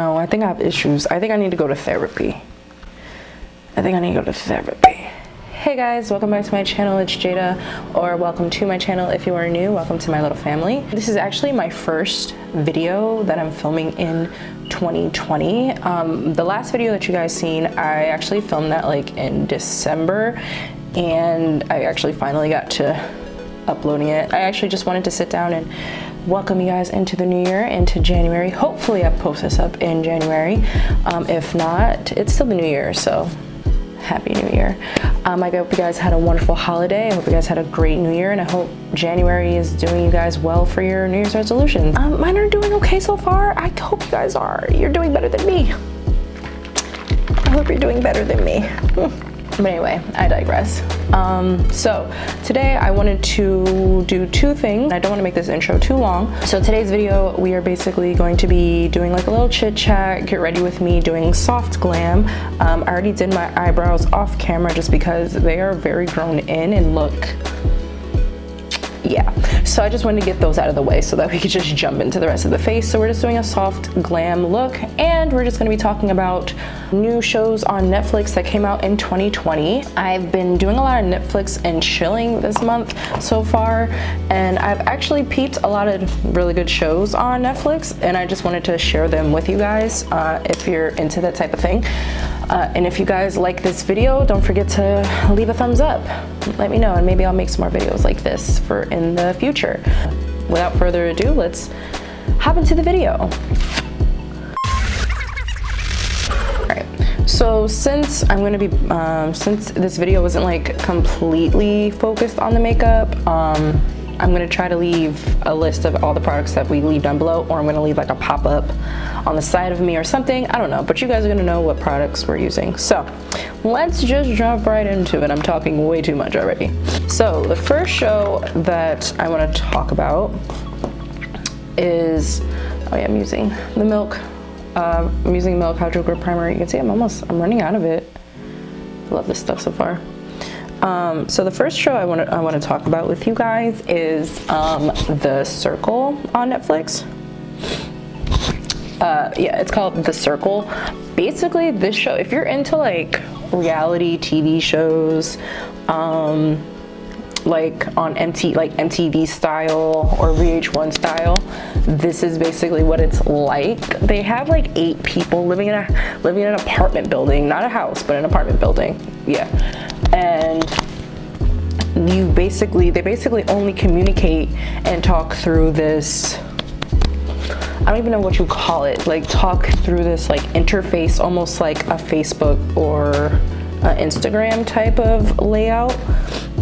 know. I think I have issues. I think I need to go to therapy. Hey guys, welcome back to my channel. It's Jada, or welcome to my channel if you are new. Welcome to my little family. This is actually my first video that I'm filming in 2020. The last video that you guys seen, I actually filmed that like in December, and I actually finally got to uploading it. I actually just wanted to sit down and welcome you guys into the new year, into January. Hopefully I post this up in January. If not, it's still the new year, so happy new year. I hope you guys had a wonderful holiday. I hope you guys had a great new year, and I hope January is doing you guys well for your New Year's resolutions. Mine are doing okay so far. I hope you guys are. You're doing better than me. I hope you're doing better than me. But anyway, I digress. So today I wanted to do two things. I don't want to make this intro too long. So today's video, we are basically going to be doing like a little chit chat, get ready with me doing soft glam. I already did my eyebrows off camera just because they are very grown in and look, yeah. So I just wanted to get those out of the way so that we could just jump into the rest of the face. So we're just doing a soft glam look, and we're just going to be talking about new shows on Netflix that came out in 2020. I've been doing a lot of Netflix and chilling this month so far, and I've actually peeped a lot of really good shows on Netflix, and I just wanted to share them with you guys if you're into that type of thing. And if you guys like this video, don't forget to leave a thumbs up. Let me know, and maybe I'll make some more videos like this for in the future. Without further ado, let's hop into the video. Alright, so since I'm going to be, since this video wasn't like completely focused on the makeup, I'm going to try to leave a list of all the products that we leave down below, or I'm going to leave like a pop-up on the side of me or something. I don't know, but you guys are going to know what products we're using. So let's just jump right into it. I'm talking way too much already. So the first show that I want to talk about is, oh yeah, I'm using the Milk. I'm using Milk Hydro Grip Primer. You can see I'm running out of it. Love this stuff so far. So the first show I want to talk about with you guys is The Circle on Netflix. Yeah, it's called The Circle. Basically, this show, if you're into like reality TV shows, like on MTV style or VH1 style, this is basically what it's like. They have like 8 people living in an apartment building, not a house, but an apartment building. Yeah. And they basically only communicate and talk through this, I don't even know what you call it, like talk through this like interface, almost like a Facebook or Instagram type of layout,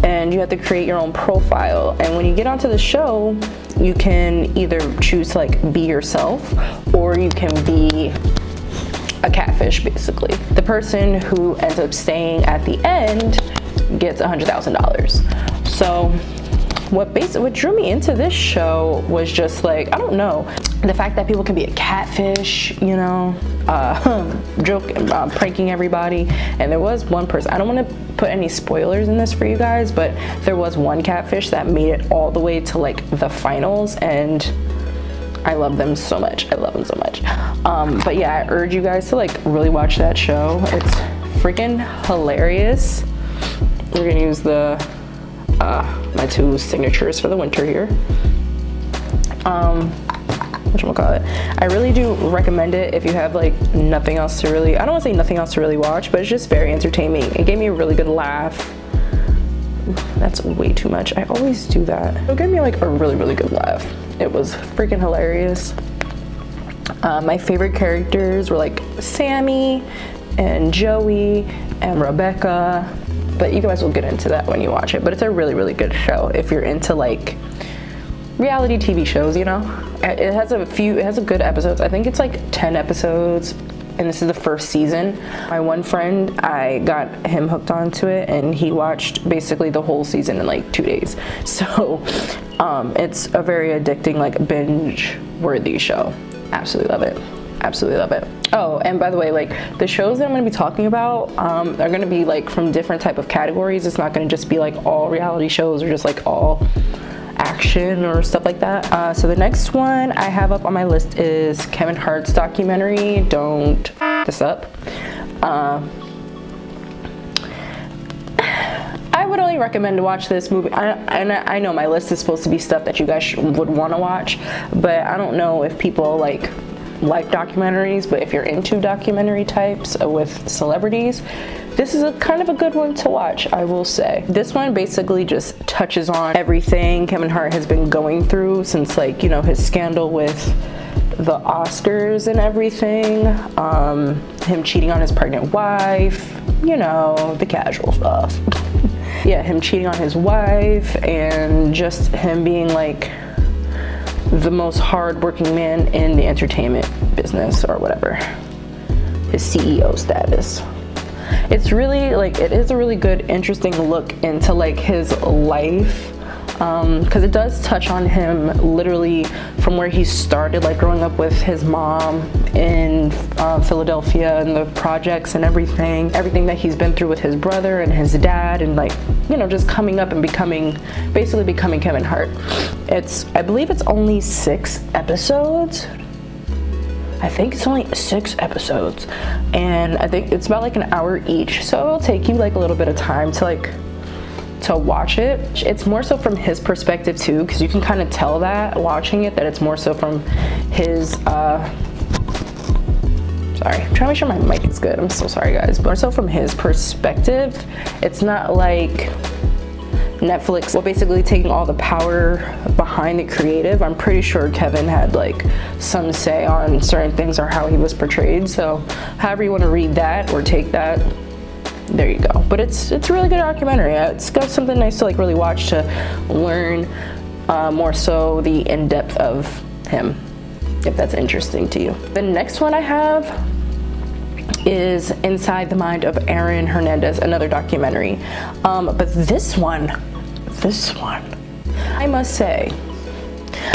and you have to create your own profile. And when you get onto the show, you can either choose to like be yourself, or you can be a catfish. Basically, the person who ends up staying at the end gets $100,000. So what drew me into this show was just like, I don't know, the fact that people can be a catfish, you know, pranking everybody. And there was one person, I don't want to put any spoilers in this for you guys, but there was one catfish that made it all the way to like the finals, and I love them so much. I love them so much. But yeah, I urge you guys to like really watch that show. It's freaking hilarious. We're gonna use the my 2 signatures for the winter here. Whatchamacallit. I really do recommend it if you have like nothing else to really, I don't want to say nothing else to really watch, but it's just very entertaining. It gave me a really good laugh. That's way too much. I always do that. It gave me like a really good laugh. It was freaking hilarious. My favorite characters were like Sammy and Joey and Rebecca, but you guys will get into that when you watch it. But it's a really good show if you're into like reality TV shows, you know. It has a good episodes. I think it's like 10 episodes, and this is the first season. My one friend, I got him hooked onto it, and he watched basically the whole season in like 2 days. So it's a very addicting, like binge worthy show. Absolutely love it. Absolutely love it. Oh, and by the way, like the shows that I'm going to be talking about are going to be like from different type of categories. It's not going to just be like all reality shows or just like all action action or stuff like that. So the next one I have up on my list is Kevin Hart's documentary, Don't F This Up. I would only recommend to watch this movie. I know my list is supposed to be stuff that you guys would want to watch, but I don't know if people like documentaries, but if you're into documentary types with celebrities, this is a kind of a good one to watch, I will say. This one basically just touches on everything Kevin Hart has been going through since, like, you know, his scandal with the Oscars and everything, him cheating on his pregnant wife, you know, the casual stuff. Yeah, him cheating on his wife, and just him being like the most hardworking man in the entertainment business or whatever, his CEO status. It's really like, it is a really good, interesting look into like his life, because it does touch on him literally from where he started, like growing up with his mom in Philadelphia, and the projects and everything that he's been through with his brother and his dad, and like, you know, just coming up and basically becoming Kevin Hart. I believe it's only 6 episodes. I think it's only 6 episodes, and I think it's about like an hour each, so it'll take you like a little bit of time to watch it. It's more so from his perspective too, because you can kind of tell that watching it, that it's more so from his sorry, I'm trying to make sure my mic is good, I'm so sorry guys, but more so from his perspective. It's not like Netflix, well, basically taking all the power behind the creative. I'm pretty sure Kevin had like some say on certain things or how he was portrayed, so however you want to read that or take that, there you go. But it's a really good documentary. It's got something nice to like really watch, to learn more so the in-depth of him, if that's interesting to you. The next one I have is Inside the Mind of Aaron Hernandez, another documentary. But this one, I must say,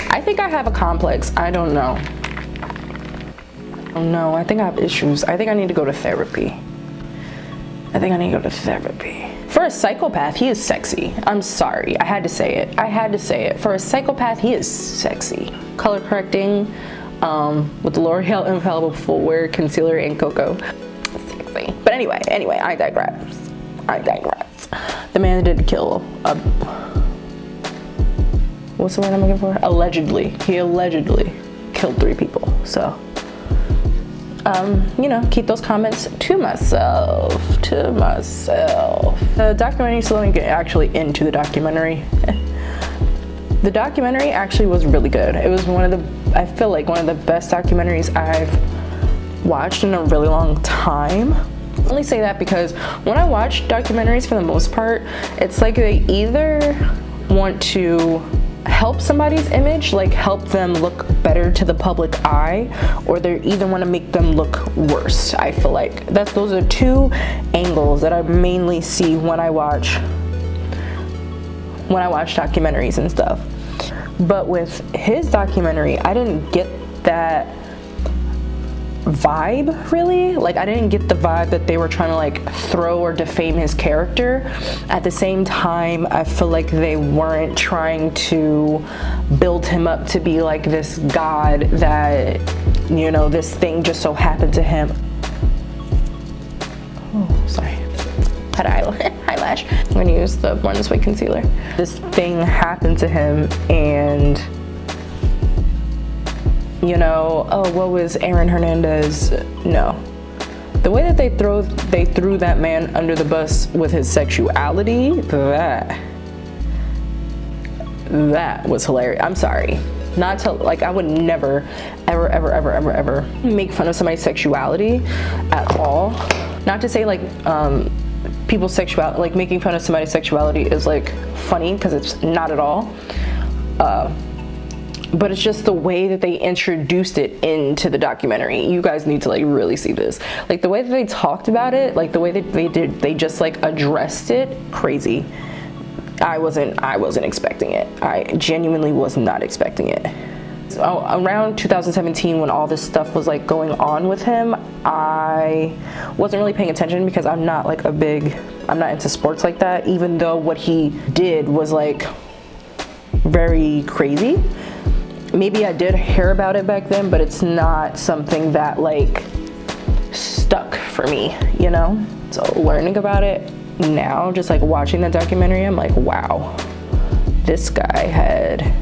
I think I have a complex. I don't know. Oh no, I think I have issues. I think I need to go to therapy. For a psychopath, he is sexy. I'm sorry, I had to say it. For a psychopath, he is sexy. Color correcting with L'Oreal Infallible Full-Wear Concealer and Cocoa. Sexy. But anyway, I digress. The man did kill what's the word I'm looking for? Allegedly. He allegedly killed 3 people. So, you know, keep those comments to myself. The documentary, so let me get actually into the documentary. The documentary actually was really good. It was I feel like one of the best documentaries I've watched in a really long time. I only say that because when I watch documentaries, for the most part, it's like they either want to help somebody's image, like help them look better to the public eye, or they either want to make them look worse. I feel like those are 2 angles that I mainly see when I watch documentaries and stuff. But with his documentary, I didn't get that vibe, really. Like, I didn't get the vibe that they were trying to like throw or defame his character. At the same time, I feel like they weren't trying to build him up to be like this god that, you know, this thing just so happened to him. Oh, sorry. Had eyelash. I'm gonna use the Born This Way concealer. This thing happened to him, and you know, oh, what was Aaron Hernandez? No. The way that they threw that man under the bus with his sexuality, that was hilarious. I'm sorry. Not to, like, I would never, ever make fun of somebody's sexuality at all. Not to say, like, people's sexuality, like, making fun of somebody's sexuality is, like, funny, because it's not at all. But it's just the way that they introduced it into the documentary. You guys need to like really see this. Like the way that they talked about it, like the way that they just like addressed it, crazy. I wasn't expecting it. I genuinely was not expecting it. So, around 2017, when all this stuff was like going on with him, I wasn't really paying attention because I'm not into sports like that, even though what he did was like very crazy. Maybe I did hear about it back then, but it's not something that like stuck for me, you know? So learning about it now, just like watching the documentary, I'm like, wow, this guy had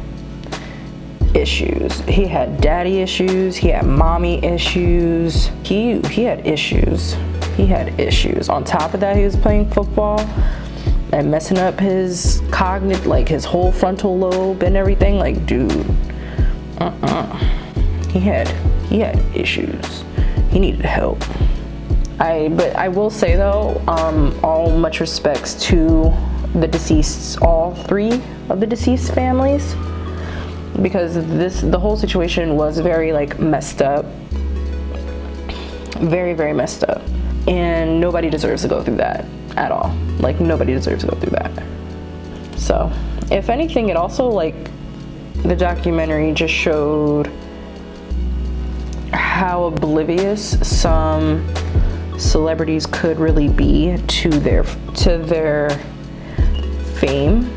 issues. He had daddy issues, he had mommy issues, he had issues. He had issues. On top of that, he was playing football and messing up his cognitive, like his whole frontal lobe and everything. Like, dude, he had issues. He needed help. But I will say though, all much respects to the deceased, all 3 of the deceased families, because the whole situation was very like messed up, very, very messed up. And nobody deserves to go through that at all. Like, nobody deserves to go through that. So, if anything, it also, like, the documentary just showed how oblivious some celebrities could really be to their fame.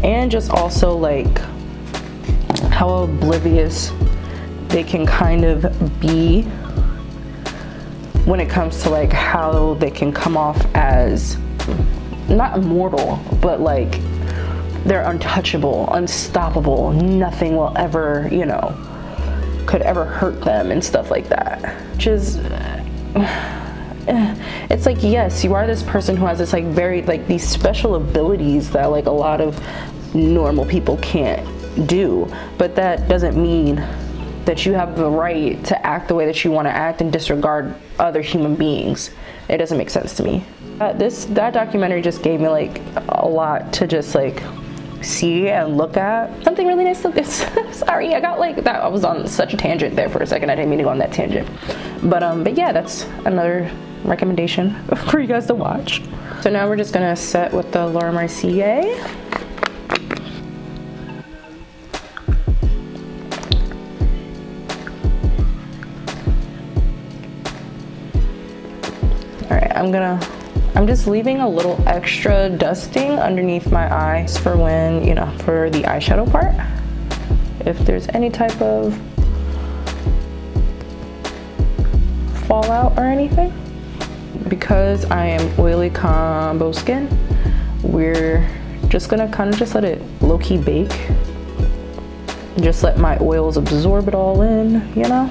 And just also, like, how oblivious they can kind of be when it comes to like how they can come off as not immortal, but like they're untouchable, unstoppable, nothing will ever, you know, could ever hurt them and stuff like that. Which is, it's like, yes, you are this person who has this like very, like these special abilities that like a lot of normal people can't do, but that doesn't mean that you have the right to act the way that you want to act and disregard other human beings. It doesn't make sense to me. That documentary just gave me like a lot to just like see and look at. Something really nice to look at. Sorry, I got like that. I was on such a tangent there for a second. I didn't mean to go on that tangent. But yeah, that's another recommendation for you guys to watch. So now we're just gonna set with the Laura Mercier. I'm just leaving a little extra dusting underneath my eyes for when, you know, for the eyeshadow part. If there's any type of fallout or anything. Because I am oily combo skin, we're just gonna kind of just let it low-key bake. Just let my oils absorb it all in, you know?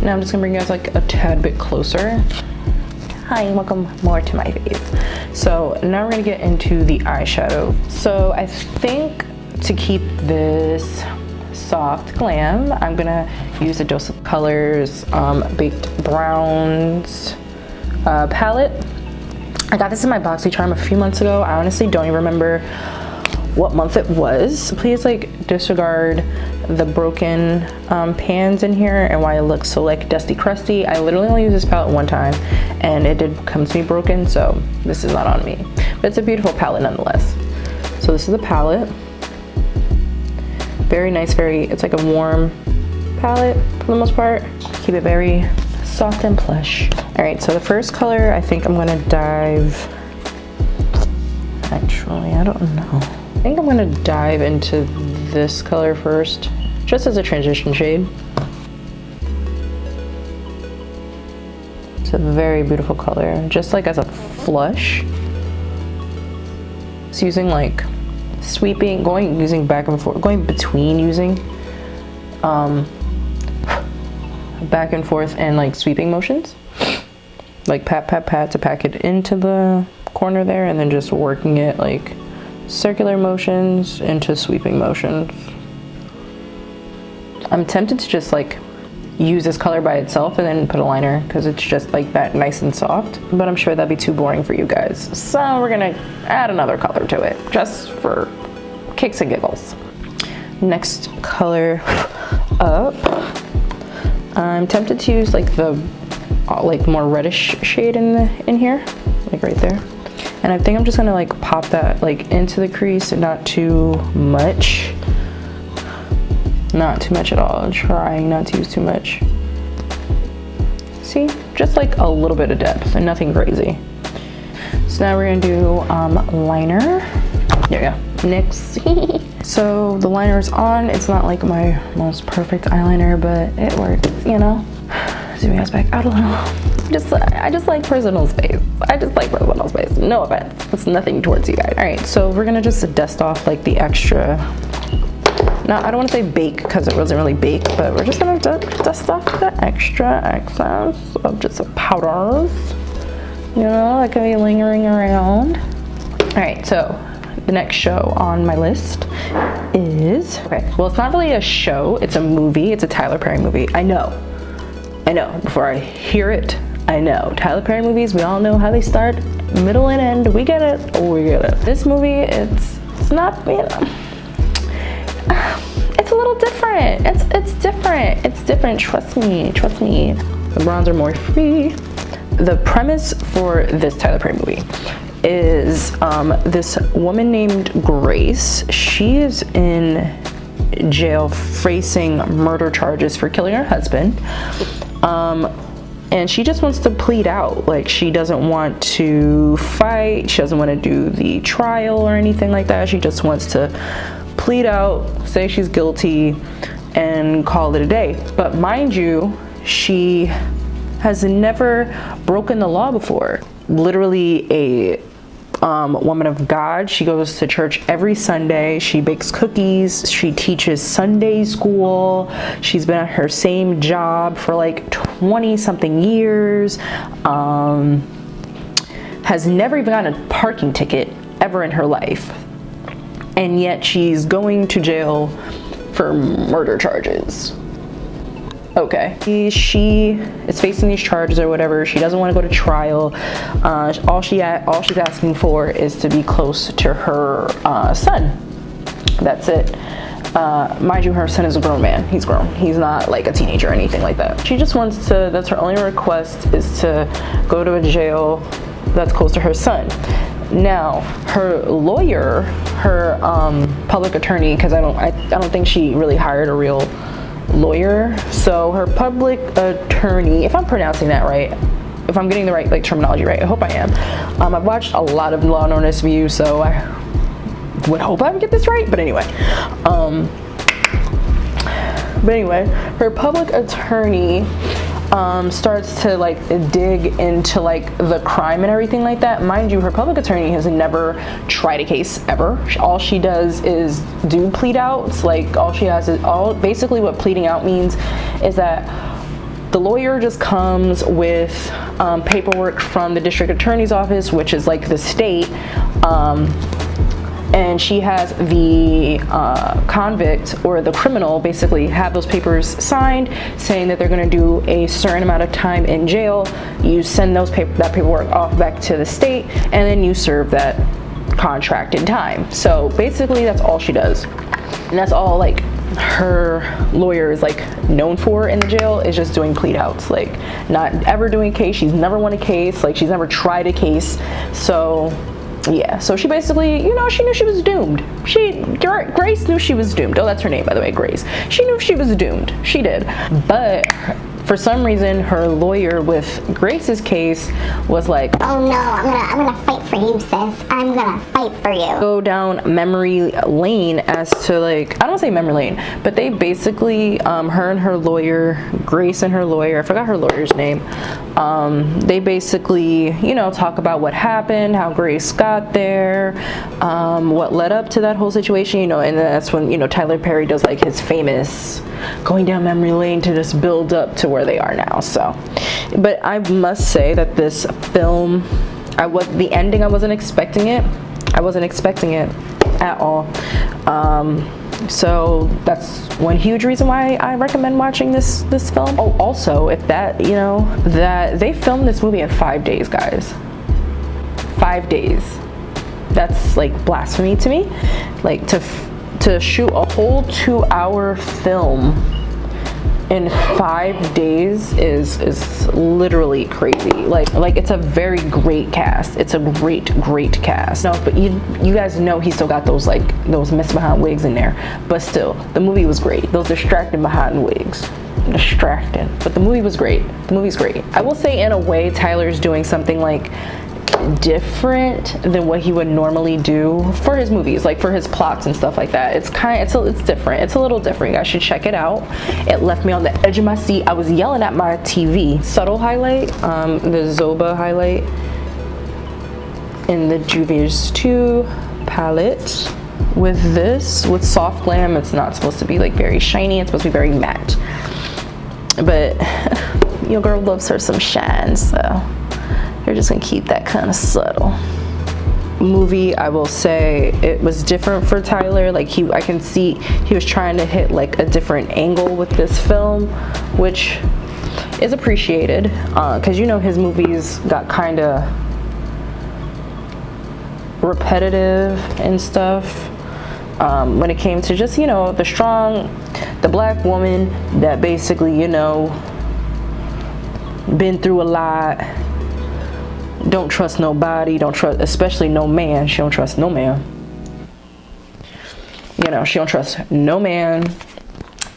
Now I'm just gonna bring you guys like a tad bit closer. Hi, welcome more to my face. So now we're gonna get into the eyeshadow. So I think to keep this soft glam, I'm gonna use a Dose of Colors Baked Browns palette. I got this in my BoxyCharm a few months ago. I honestly don't even remember what month it was. Please like disregard the broken pans in here and why it looks so like dusty crusty. I literally only used this palette one time and it did come to me broken, so this is not on me. But it's a beautiful palette nonetheless. So this is the palette. Very nice, it's like a warm palette for the most part. Keep it very soft and plush. All right, so the first color I think I'm gonna dive, actually, I don't know. I think I'm gonna dive into this color first, just as a transition shade. It's a very beautiful color, just like as a flush. It's using like sweeping, using back and forth, going between using back and forth and like sweeping motions. Like pat, pat, pat to pack it into the corner there, and then just working it like circular motions into sweeping motions. I'm tempted to just like use this color by itself and then put a liner because it's just like that nice and soft, but I'm sure that'd be too boring for you guys. So we're gonna add another color to it just for kicks and giggles. Next color up, I'm tempted to use like the like more reddish shade in here, like right there. And I think I'm just gonna like pop that like into the crease and not too much. Not too much at all. I'm trying not to use too much. See, just like a little bit of depth and nothing crazy. So now we're gonna do liner. There you go. Next. So the liner's on. It's not like my most perfect eyeliner, but it works, you know. Zooming us back out a little. I just like personal space. I just like personal space. No offense. It's nothing towards you guys. All right, so we're gonna just dust off like the extra. Now, I don't want to say bake because it wasn't really baked, but we're just gonna dust off the extra excess of just powders. You know, that can be lingering around. All right, so the next show on my list is, okay, well, it's not really a show, it's a movie. It's a Tyler Perry movie. I know, before I hear it, I know. Tyler Perry movies, we all know how they start, middle and end. We get it. This movie, it's not, you know, it's a little different. It's different. It's different. Trust me. The bronzer more free. The premise for this Tyler Perry movie is this woman named Grace. She is in jail facing murder charges for killing her husband. And she just wants to plead out. Like, she doesn't want to fight. She doesn't want to do the trial or anything like that. She just wants to plead out, say she's guilty, and call it a day. But mind you, she has never broken the law before. Literally a woman of God. She goes to church every Sunday. She bakes cookies. She teaches Sunday school. She's been at her same job for like 20 something years. Has never even gotten a parking ticket ever in her life. And yet she's going to jail for murder charges. Okay, she is facing these charges or whatever. She doesn't want to go to trial. All she's asking for is to be close to her son. That's it. Mind you, her son is a grown man. He's grown. He's not like a teenager or anything like that. She just wants to, that's her only request, is to go to a jail that's close to her son. Now, her lawyer, her public attorney, because I don't think she really hired a real lawyer. So her public attorney, if I'm pronouncing that right, if I'm getting the right like terminology right, I hope I am. I've watched a lot of Law and Order SVU, so I would hope I would get this right. But anyway, her public attorney starts to like dig into like the crime and everything like that. Mind you, her public attorney has never tried a case ever. All she does is do plead outs. Like all she has is basically what pleading out means is that the lawyer just comes with paperwork from the district attorney's office, which is like the state, and she has the convict or the criminal basically have those papers signed saying that they're going to do a certain amount of time in jail. You send that paperwork off back to the state, and then you serve that contract in time. So basically that's all she does, and that's all like her lawyer is like known for in the jail, is just doing plead outs, like not ever doing a case. She's never won a case, like she's never tried a case. So yeah, so she basically, you know, she knew she was doomed. Grace knew she was doomed. Oh, that's her name, by the way, Grace. She knew she was doomed. She did. But for some reason, her lawyer with Grace's case was like, oh no, I'm gonna fight for you, sis. I'm gonna fight for you. Go down memory lane as to like, I don't want to say memory lane, but they basically, her and her lawyer, Grace and her lawyer, I forgot her lawyer's name, they basically, you know, talk about what happened, how Grace got there, what led up to that whole situation, you know, and that's when, you know, Tyler Perry does like his famous going down memory lane to just build up to where they are now. So, but I must say that this film, the ending, I wasn't expecting it. I wasn't expecting it at all. So that's one huge reason why I recommend watching this film. Oh, also, if that, you know, that they filmed this movie in 5 days, guys. 5 days. That's like blasphemy to me. Like to shoot a whole 2-hour film in 5 days is literally crazy. Like it's a very great cast. It's a great cast. No, but you guys know he still got those mess behind wigs in there. But still, the movie was great. Those distracting behind wigs. Distracting. But the movie was great. The movie's great. I will say in a way Tyler's doing something like different than what he would normally do for his movies, like for his plots and stuff like that. It's different. It's a little different. You guys should check it out. It left me on the edge of my seat. I was yelling at my TV. Subtle highlight, the Zoba highlight in the Juvia's 2 palette. With this, with soft glam, it's not supposed to be like very shiny. It's supposed to be very matte. But your girl loves her some shine, so you're just gonna keep that kind of subtle. Movie, I will say it was different for Tyler. Like I can see he was trying to hit like a different angle with this film, which is appreciated, because you know his movies got kind of repetitive and stuff when it came to just, you know, the black woman that basically, you know, been through a lot, don't trust nobody, don't trust, especially no man. She don't trust no man. You know, she don't trust no man.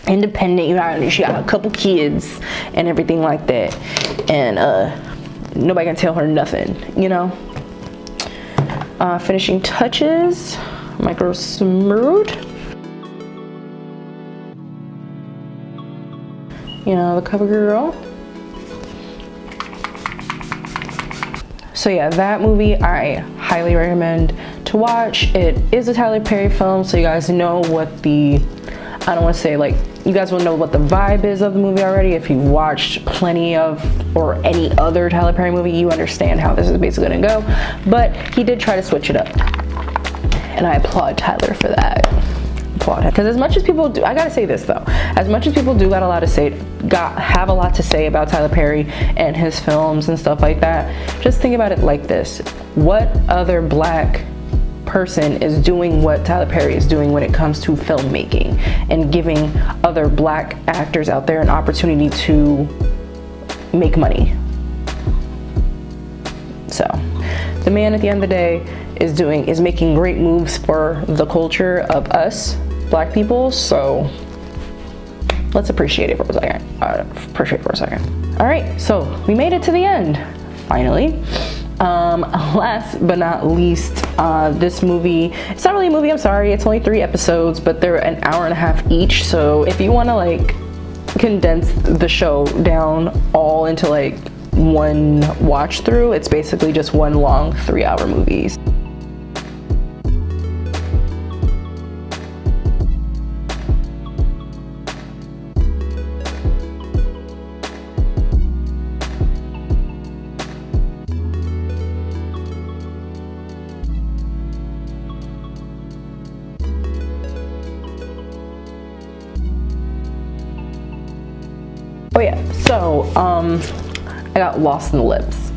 Independent, you know, she got a couple kids and everything like that, and nobody can tell her nothing, you know. Finishing touches, micro smooth. You know, the cover girl. So yeah, that movie I highly recommend to watch. It is a Tyler Perry film, so you guys know what the, I don't want to say like, you guys will know what the vibe is of the movie already. If you watched plenty of or any other Tyler Perry movie, you understand how this is basically gonna go. But he did try to switch it up, and I applaud Tyler for that. Applaud him, because as much as people do, I gotta say this though, as much as people do have a lot to say about Tyler Perry and his films and stuff like that, just think about it like this: what other black person is doing what Tyler Perry is doing when it comes to filmmaking and giving other black actors out there an opportunity to make money? So the man at the end of the day is making great moves for the culture of us black people, so let's appreciate it for a second. All right, so we made it to the end finally. Last but not least, this movie, it's not really a movie, I'm sorry, it's only 3 episodes, but they're an hour and a half each. So if you want to like condense the show down all into like one watch through, it's basically just one long 3-hour movie. Oh yeah, so I got lost in the lips.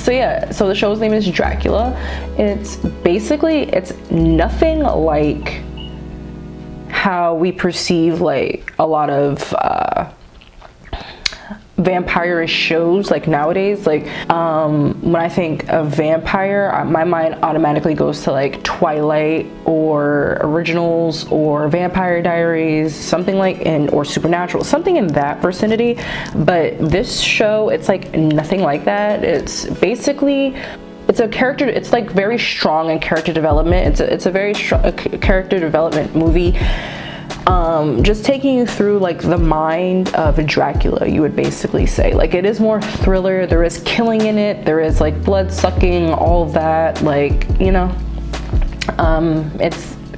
So yeah, so the show's name is Dracula. It's nothing like how we perceive like a lot of vampire-ish shows like nowadays. Like when I think of vampire, my mind automatically goes to like Twilight or Originals or Vampire Diaries, something like, or Supernatural, something in that vicinity. But this show, it's like nothing like that. It's basically, it's a character, it's like very strong in character development. It's a very strong character development movie. Just taking you through like the mind of Dracula, you would basically say. Like, it is more thriller, there is killing in it, there is like blood sucking, all of that, like, you know.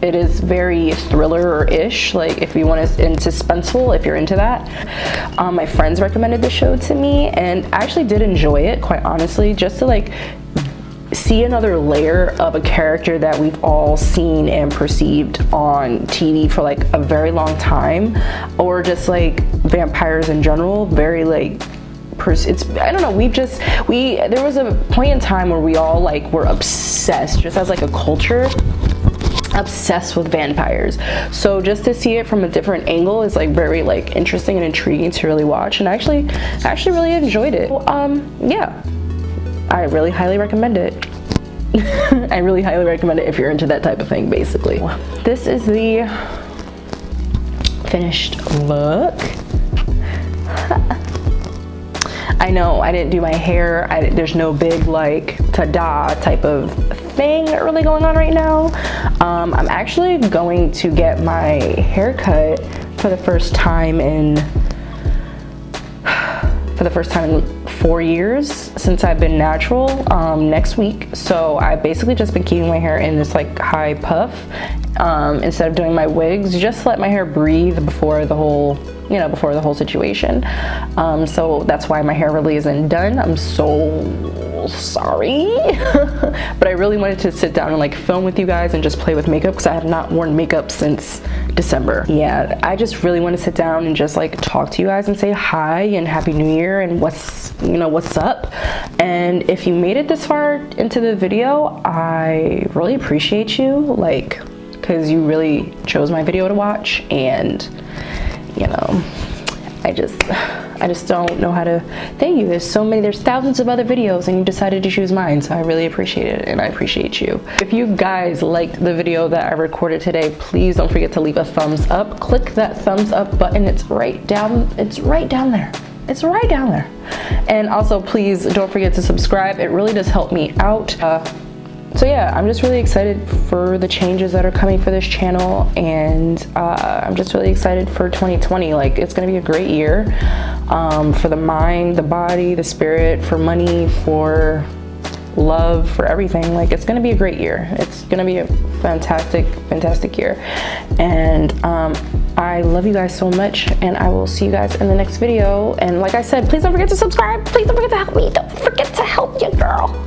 It is very thriller-ish, like if you want to, and suspenseful, if you're into that. My friends recommended the show to me, and I actually did enjoy it, quite honestly, just to like see another layer of a character that we've all seen and perceived on TV for like a very long time, or just like vampires in general. Very like I don't know, there was a point in time where we all like were obsessed, just as like a culture, obsessed with vampires. So just to see it from a different angle is like very like interesting and intriguing to really watch, and I actually really enjoyed it. Yeah, I really highly recommend it. I really highly recommend it if you're into that type of thing, basically. This is the finished look. I know I didn't do my hair. There's no big like ta-da type of thing really going on right now. I'm actually going to get my hair cut for the first time in 4 years since I've been natural next week. So I've basically just been keeping my hair in this like high puff instead of doing my wigs, just to let my hair breathe before the whole situation. So that's why my hair really isn't done. I'm so sorry. But I really wanted to sit down and like film with you guys and just play with makeup because I have not worn makeup since December. Yeah, I just really want to sit down and just like talk to you guys and say hi and happy new year and what's up. And if you made it this far into the video, I really appreciate you, like, because you really chose my video to watch. And you know, I just don't know how to thank you. There's thousands of other videos and you decided to choose mine, so I really appreciate it, and I appreciate you. If you guys liked the video that I recorded today, please don't forget to leave a thumbs up. Click that thumbs up button. It's right down there. It's right down there. And also please don't forget to subscribe. It really does help me out. So yeah, I'm just really excited for the changes that are coming for this channel, and I'm just really excited for 2020. Like, it's gonna be a great year for the mind, the body, the spirit, for money, for love, for everything. Like, it's gonna be a great year. It's gonna be a fantastic year. And I love you guys so much, and I will see you guys in the next video. And like I said, please don't forget to subscribe. Please don't forget to help me. Don't forget to help your girl.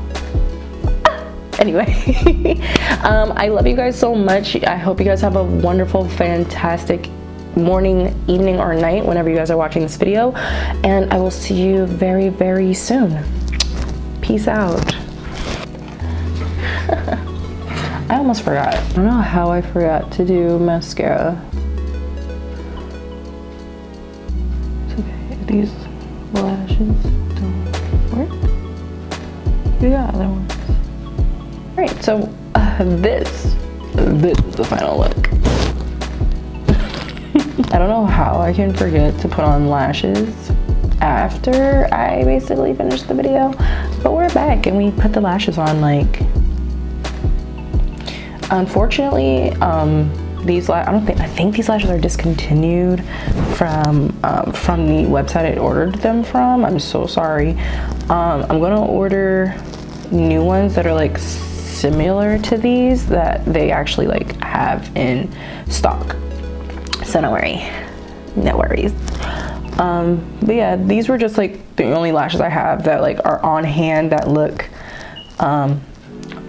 Anyway, I love you guys so much. I hope you guys have a wonderful, fantastic morning, evening, or night whenever you guys are watching this video. And I will see you very, very soon. Peace out. I almost forgot. I don't know how I forgot to do mascara. It's okay if these lashes don't work. You got other ones. Alright, so this is the final look. I don't know how I can forget to put on lashes after I basically finish the video, but we're back and we put the lashes on. Like, unfortunately, I think these lashes are discontinued from the website I ordered them from. I'm so sorry. I'm gonna order new ones that are like similar to these that they actually like have in stock, so no worries. But yeah, these were just like the only lashes I have that like are on hand that look on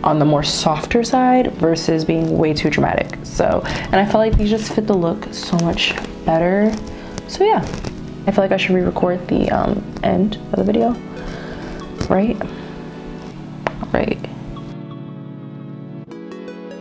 the more softer side versus being way too dramatic. So, and I felt like these just fit the look so much better. So yeah, I feel like I should re-record the end of the video, right?